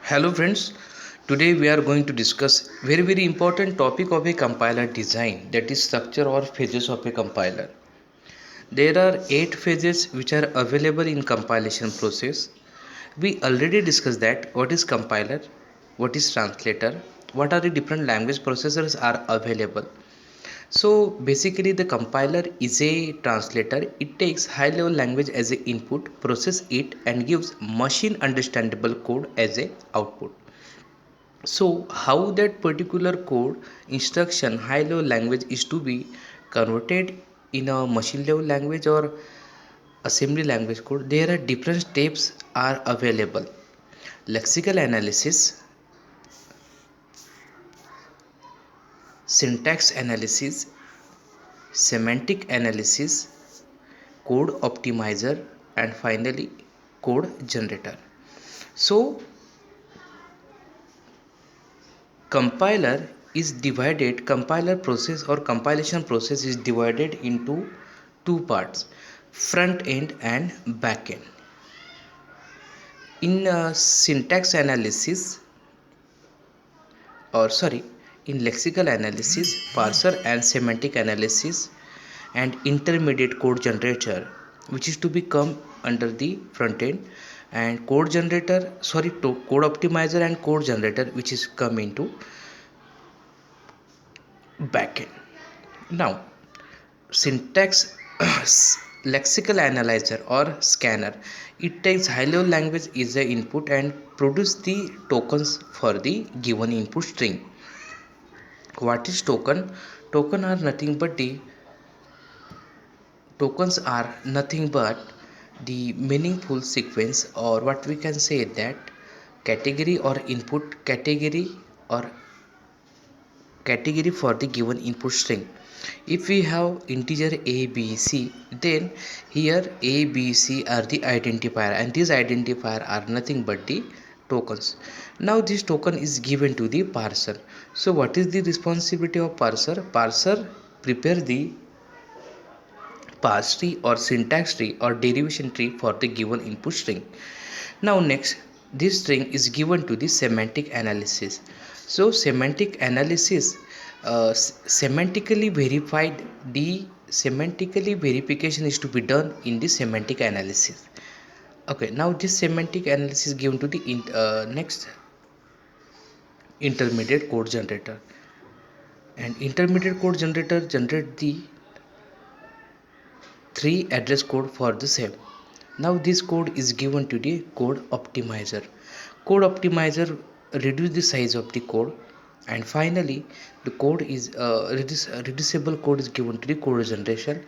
Hello friends, today we are going to discuss very important topic of a compiler design, that is structure or phases of a compiler. There are 8 phases which are available in compilation process. We already discussed that what is compiler, what is translator, what are the different language processors are available. So basically the compiler is a translator. It takes high level language as an input, process it and gives machine understandable code as a output. So how that particular code instruction high level language is to be converted in a machine level language or assembly language code, there are different steps are available: lexical analysis, syntax analysis, semantic analysis, code optimizer, and finally code generator. So compiler process or compilation process is divided into two parts: front end and back end. In syntax analysis, or sorry, in lexical analysis, parser and semantic analysis, and intermediate code generator, which is to become under the front end, and code generator, sorry, to code optimizer and code generator, which is come into backend. Now, syntax lexical analyzer or scanner, it takes high level language is the input and produce the tokens for the given input string. What is token? Token are nothing but the tokens are nothing but the meaningful sequence, or what we can say that category or input category, or category for the given input string. If we have integer a b c, then here a b c are the identifier, and these identifier are nothing but the tokens. Now this token is given to the parser. So what is the responsibility of parser? Parser prepare the parse tree or syntax tree or derivation tree for the given input string. Now next, this string is given to the semantic analysis. So semantic analysis, semantically verified, the semantically verification is to be done in the semantic analysis. Okay, now this semantic analysis is given to the next intermediate code generator, and intermediate code generator generate the three address code for the same. Now this code is given to the code optimizer. Code optimizer reduce the size of the code, and finally the code is reducible code is given to the code generation,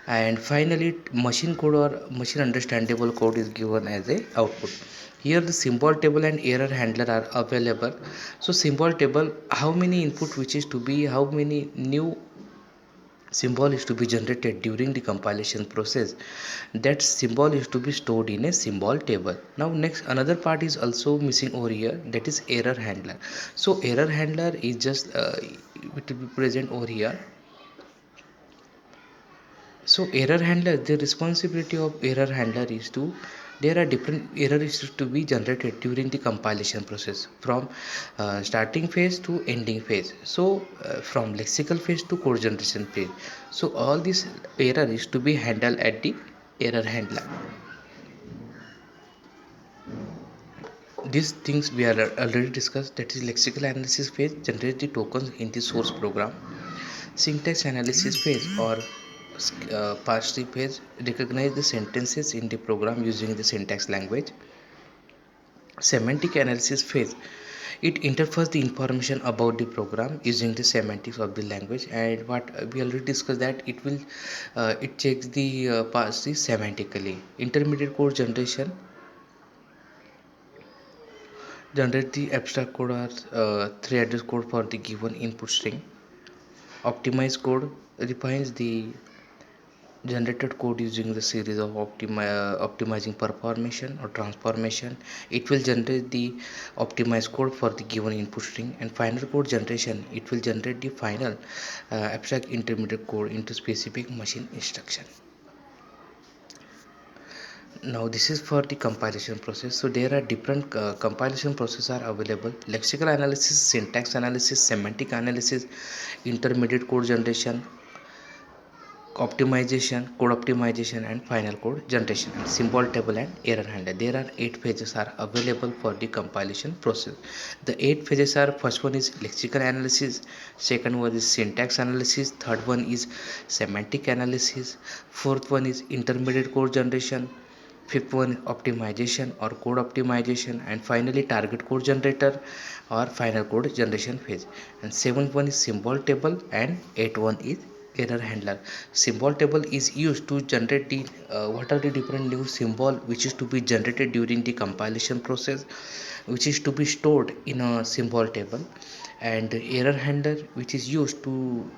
and finally machine code or machine understandable code is given as a output. Here the symbol table and error handler are available. So symbol table, how many input which is to be, how many new symbol is to be generated during the compilation process, that symbol is to be stored in a symbol table. Now next, another part is also missing over here, that is error handler. So error handler is just it will be present over here. So error handler, the responsibility of error handler is to, there are different errors to be generated during the compilation process, from starting phase to ending phase. So from lexical phase to code generation phase. So all this error is to be handled at the error handler. These things we are already discussed, that is lexical analysis phase generates the tokens in the source program. Syntax analysis phase or parsing phase recognize the sentences in the program using the syntax language. Semantic analysis phase, it interprets the information about the program using the semantics of the language, and what we already discussed that it will it checks the parsing semantically. Intermediate code generation generate the abstract code or three address code for the given input string. Optimize code refines the generated code using the series of optimizing performation or transformation. It will generate the optimized code for the given input string. And final code generation, it will generate the final abstract intermediate code into specific machine instruction. Now this is for the compilation process. So there are different compilation process are available: lexical analysis, syntax analysis, semantic analysis, intermediate code generation, optimization, code optimization, and final code generation, and symbol table and error handler. There are 8 phases are available for the compilation process. The 8 phases are: first one is lexical analysis, second one is syntax analysis, third one is semantic analysis, fourth one is intermediate code generation, fifth one optimization or code optimization, and finally target code generator or final code generation phase, and seventh one is symbol table, and eighth one is error handler. Symbol table is used to generate the what are the different new symbol which is to be generated during the compilation process, which is to be stored in a symbol table, and error handler which is used to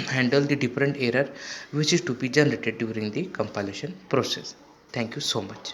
handle the different error which is to be generated during the compilation process. Thank you so much.